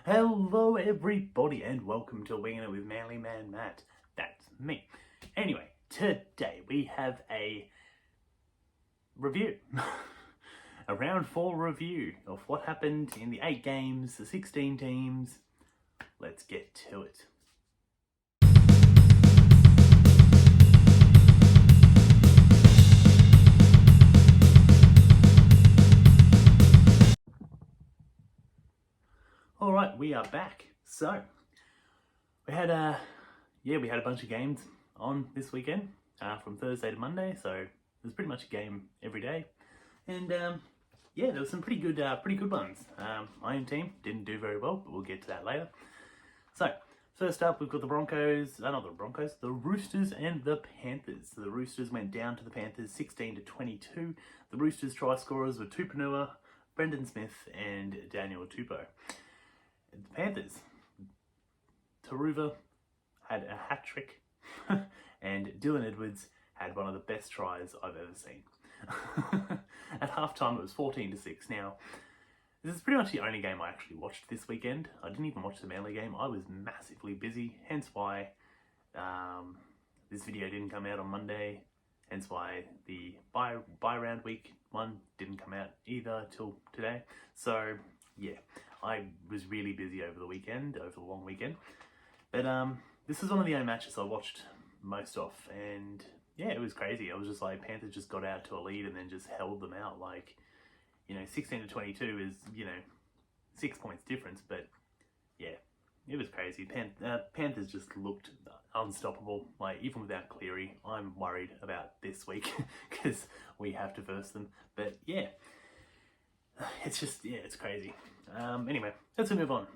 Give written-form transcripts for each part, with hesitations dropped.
Hello everybody and welcome to Winging It with Manly Man Matt. That's me. Anyway, today we have a review. A round 4 review of what happened in the 8 games, the 16 teams. Let's get to it. Alright, we are back. So, we had a bunch of games on this weekend, from Thursday to Monday, so there's pretty much a game every day. And there were some pretty good ones. My own team didn't do very well, but we'll get to that later. So, first up, we've got the the Roosters and the Panthers. So the Roosters went down to the Panthers 16-22. The Roosters try scorers were Tupanua, Brendan Smith, and Daniel Tupou. The Panthers, Taruva had a hat trick, and Dylan Edwards had one of the best tries I've ever seen. At halftime, it was 14-6. Now, this is pretty much the only game I actually watched this weekend. I didn't even watch the Manly game. I was massively busy, hence why this video didn't come out on Monday, hence why the bye round week one didn't come out either till today. So, yeah, I was really busy over the long weekend. But this is one of the only matches I watched most of, and yeah, it was crazy. I was just like, Panthers just got out to a lead and then just held them out. Like, 16-22 is, 6 points difference, but yeah, it was crazy. Panthers just looked unstoppable. Like, even without Cleary, I'm worried about this week because we have to verse them. But yeah, it's crazy. Anyway, let's move on.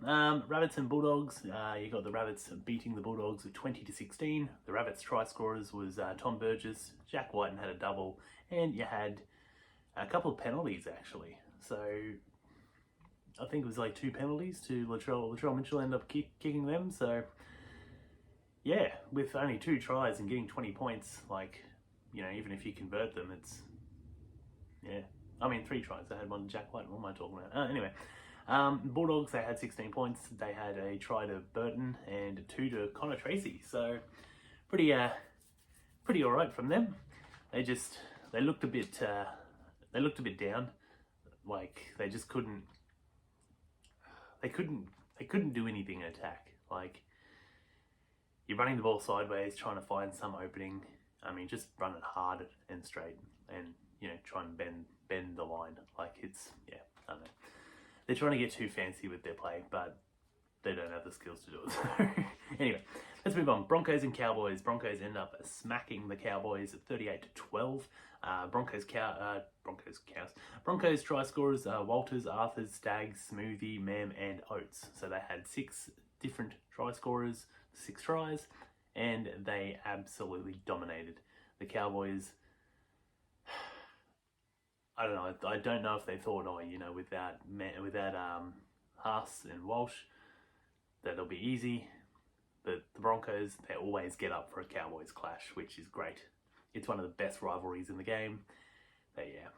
Rabbits and Bulldogs. You got the Rabbits beating the Bulldogs at 20-16. The Rabbits try scorers was Tom Burgess, Jack Whiten had a double, and you had a couple of penalties actually. So I think it was like 2 penalties to Latrell Mitchell ended up kicking them. So yeah, with only 2 tries and getting 20 points, like, even if you convert them, it's, yeah. I mean, 3 tries. They had one to Jack White. What am I talking about? Anyway, Bulldogs, they had 16 points. They had a try to Burton and 2 to Connor Tracy. So pretty all right from them. They looked a bit down. Like, they just couldn't do anything in attack. Like, you're running the ball sideways, trying to find some opening. I mean, just run it hard and straight, and try and bend the line. Like, it's, yeah, I don't know. They're trying to get too fancy with their play, but they don't have the skills to do it. So anyway, let's move on. Broncos and Cowboys. Broncos end up smacking the Cowboys at 38-12. Broncos try scorers Walters, Arthurs, Staggs, Smoothie, Mem, and Oates. So they had 6 different try scorers, 6 tries, and they absolutely dominated. The Cowboys, I don't know. I don't know if they thought, without Haas and Walsh, that'll be easy. But the Broncos, they always get up for a Cowboys clash, which is great. It's one of the best rivalries in the game. But yeah,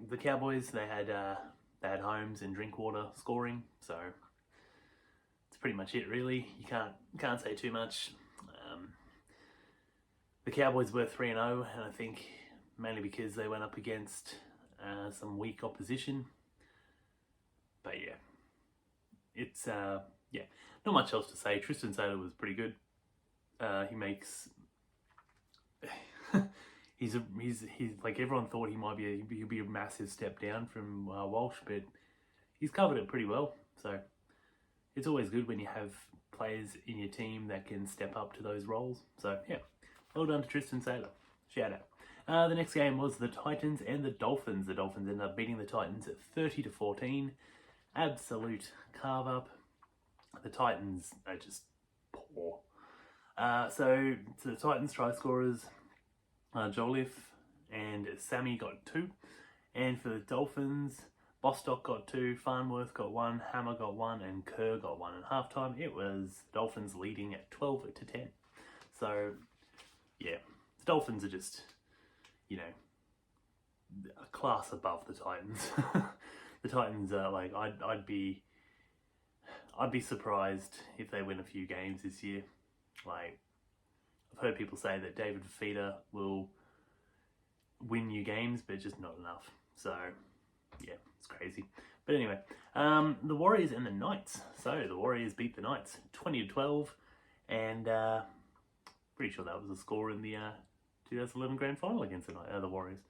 the Cowboys, they had Holmes and Drinkwater scoring, so it's pretty much it really. You can't say too much. The Cowboys were 3-0, and I think mainly because they went up against some weak opposition. But yeah, it's not much else to say. Tristan Sailor was pretty good. He makes he's like, everyone thought he'll be a massive step down from Walsh, but he's covered it pretty well. So it's always good when you have players in your team that can step up to those roles. So yeah, well done to Tristan Sailor. Shout out. The next game was the Titans and the Dolphins. The Dolphins ended up beating the Titans at 30-14. Absolute carve up. The Titans are just poor. So the Titans try scorers, Jolliffe and Sammy got 2. And for the Dolphins, Bostock got 2, Farnworth got 1, Hammer got 1, and Kerr got 1. At halftime, it was Dolphins leading at 12-10. So yeah, the Dolphins are just, a class above the Titans. The Titans are like, I'd be surprised if they win a few games this year. Like, I've heard people say that David Fifita will win you games, but just not enough. So, yeah, it's crazy. But anyway, the Warriors and the Knights. So, the Warriors beat the Knights 20-12, and pretty sure that was the score in the 2011 Grand Final against the Warriors.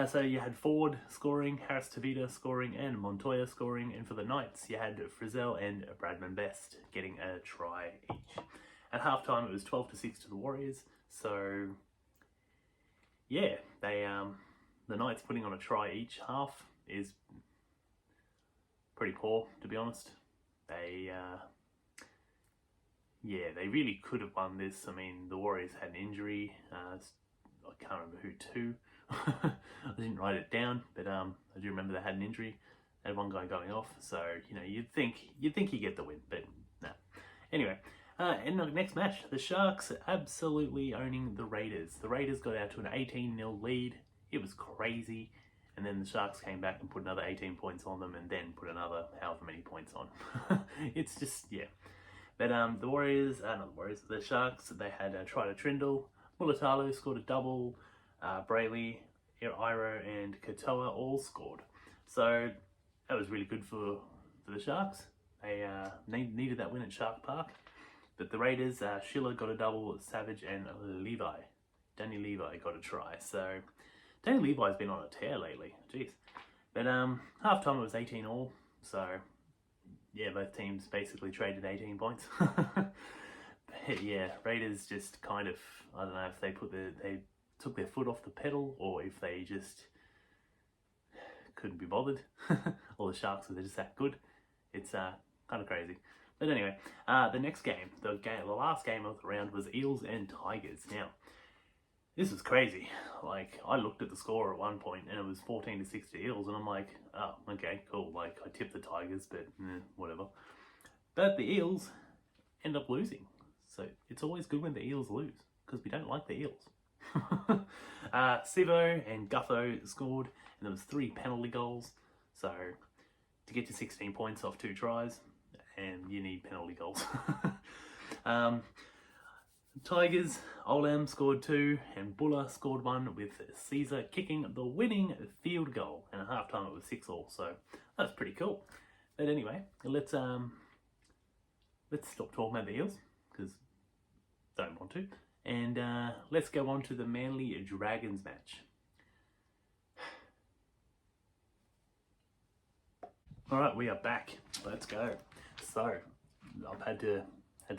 So you had Ford scoring, Harris Tavita scoring, and Montoya scoring. And for the Knights, you had Frizzell and Bradman Best getting a try each. At halftime, it was 12-6 to the Warriors. So yeah, they the Knights putting on a try each half is pretty poor, to be honest. They yeah, they really could have won this. I mean, the Warriors had an injury. I can't remember who to. I didn't write it down, but I do remember they had an injury. They had one guy going off, so you know you'd think you get the win, but no. Anyway, in the next match, the Sharks absolutely owning the Raiders. The Raiders got out to an 18-0 lead. It was crazy, and then the Sharks came back and put another 18 points on them, and then put another however many points on. It's just yeah. But the Warriors, not the Warriors, the Sharks, they had a try to Trindle. Mulatalo scored a double. Brayley, Iro, and Katoa all scored. So that was really good for the Sharks. They needed that win at Shark Park. But the Raiders, Schiller got a double, Savage and Danny Levi got a try. So Danny Levi's been on a tear lately. Jeez. But halftime it was 18-all. So yeah, both teams basically traded 18 points. But yeah, Raiders just kind of, I don't know if they took their foot off the pedal or if they just couldn't be bothered. Or the Sharks were just that good. It's kind of crazy. But anyway, the next game, the last game of the round was Eels and Tigers. Now, this was crazy. Like, I looked at the score at one point and it was 14-6 to Eels, and I'm like, oh, okay, cool. Like, I tipped the Tigers, but whatever. But the Eels end up losing. So it's always good when the Eels lose, because we don't like the Eels. Sivo and Gutho scored, and there was 3 penalty goals. So to get to 16 points off 2 tries, and you need penalty goals. Tigers, Olam scored 2, and Buller scored 1, with Caesar kicking the winning field goal. And at halftime it was 6-all, so that's pretty cool. But anyway, let's stop talking about the Eels, because I don't want to. And let's go on to the Manly Dragons match. Alright, we are back. Let's go. So, I've had to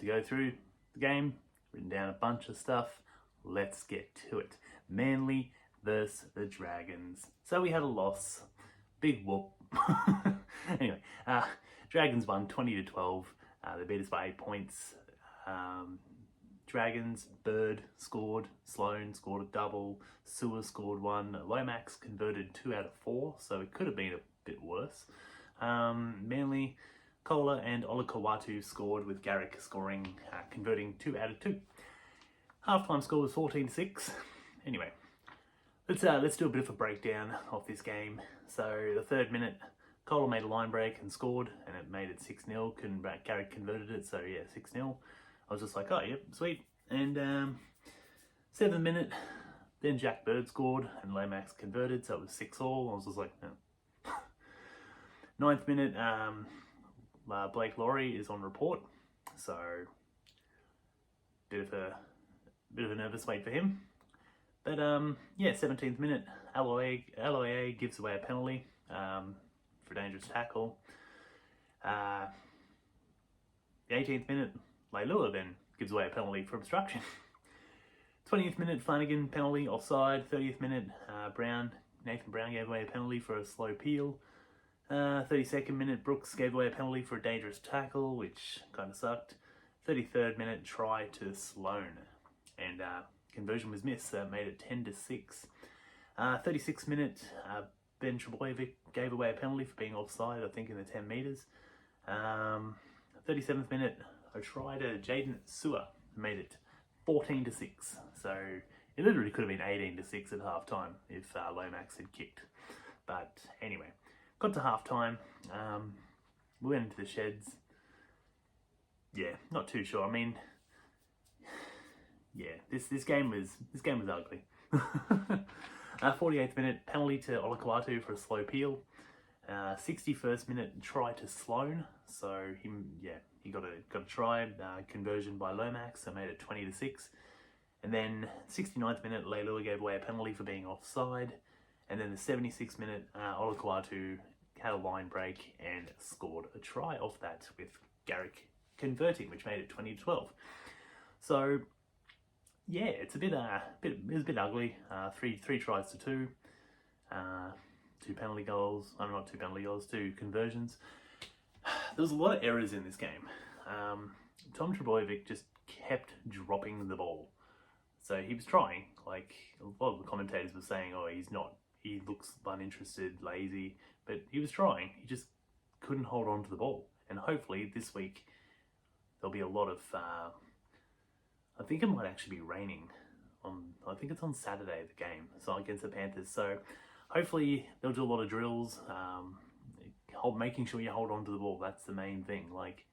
go through the game, written down a bunch of stuff. Let's get to it. Manly versus the Dragons. So we had a loss. Big whoop. Anyway, Dragons won 20-12. They beat us by 8 points. Dragons, Bird scored, Sloan scored a double, Sewer scored 1, Lomax converted 2 out of 4, so it could have been a bit worse. Manly, Kohler and Olakawatu scored, with Garrick scoring, converting 2 out of 2. Halftime score was 14-6. Anyway, let's do a bit of a breakdown of this game. So the 3rd minute, Kohler made a line break and scored, and it made it 6-0. Garrick converted it, so yeah, 6-0. I was just like, oh, yep, sweet. And 7th minute, then Jack Bird scored and Lomax converted, so it was 6-all. I was just like, no. 9th minute, Blake Laurie is on report, so bit of a nervous wait for him. But yeah, 17th minute, Aloe gives away a penalty for a dangerous tackle. The 18th minute, Leilua then gives away a penalty for obstruction. 20th minute, Flanagan penalty offside. 30th minute, Nathan Brown gave away a penalty for a slow peel. 32nd minute, Brooks gave away a penalty for a dangerous tackle, which kind of sucked. 33rd minute, try to Sloan, and conversion was missed, so that made it 10-6. 36th minute, Ben Trebojevic gave away a penalty for being offside, I think in the 10 metres. 37th minute, a try to Jaden Sewer made it 14-6. So it literally could have been 18-6 at half time if Lomax had kicked. But anyway, got to half time. we went into the sheds. Yeah, not too sure. I mean, yeah, this game was ugly. 48th minute penalty to Olakau'atu for a slow peel. 61st minute try to Sloan, so he got a try, conversion by Lomax, so made it 20-6. And then 69th minute, Leilua gave away a penalty for being offside. And then the 76th minute, Olakau'atu had a line break and scored a try off that, with Garrick converting, which made it 20-12. So yeah, it's it was a bit ugly. Three tries to two. Two penalty goals. I'm not two penalty goals, two conversions. There was a lot of errors in this game. Tom Trbojevic just kept dropping the ball. So he was trying, like a lot of the commentators were saying, oh, he looks uninterested, lazy, but he was trying. He just couldn't hold on to the ball. And hopefully this week there'll be a lot of, I think it might actually be raining I think it's on Saturday, the game, so against the Panthers. So hopefully they'll do a lot of drills, making sure you hold on to the ball. That's the main thing. Like,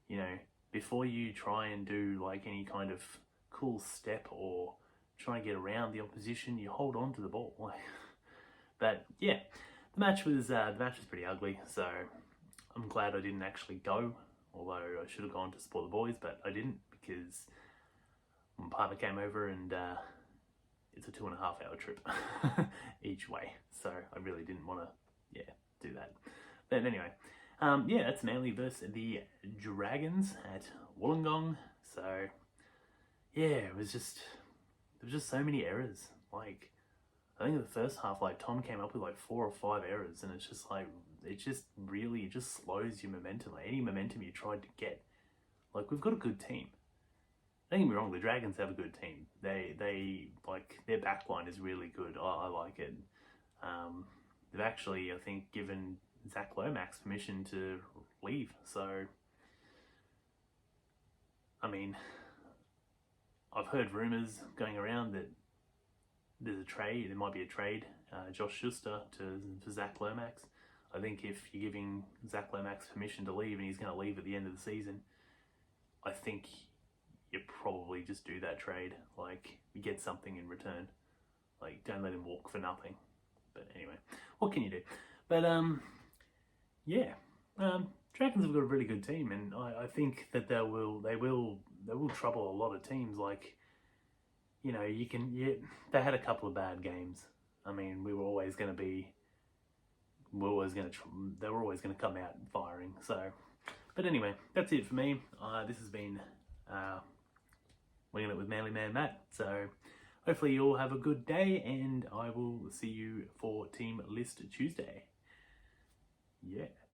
you know, before you try and do like any kind of cool step or try and get around the opposition, you hold on to the ball. Like, but yeah, the match was pretty ugly. So I'm glad I didn't actually go, although I should have gone to support the boys, but I didn't because my partner came over and it's a 2.5 hour trip each way. So I really didn't want to, do that. But anyway, that's Manly versus the Dragons at Wollongong. So yeah, there was just so many errors. Like, I think in the first half, like Tom came up with like 4 or 5 errors, and it's just like, it just slows your momentum. Like, any momentum you tried to get. Like, we've got a good team. Don't get me wrong, the Dragons have a good team. They like, their backline is really good. I like it. They've actually, I think, given Zach Lomax permission to leave. So, I mean, I've heard rumours going around that there might be a trade, Josh Schuster to Zach Lomax. I think if you're giving Zach Lomax permission to leave and he's going to leave at the end of the season, I think you probably just do that trade. Like, you get something in return. Like, don't let him walk for nothing. But anyway, what can you do? But Dragons have got a really good team, and I think that they will trouble a lot of teams. Like, you know, they had a couple of bad games. I mean, they were always going to come out firing. So, but anyway, that's it for me. This has been Winging It with Manly Man Matt. So hopefully you all have a good day, and I will see you for Team List Tuesday. Yeah.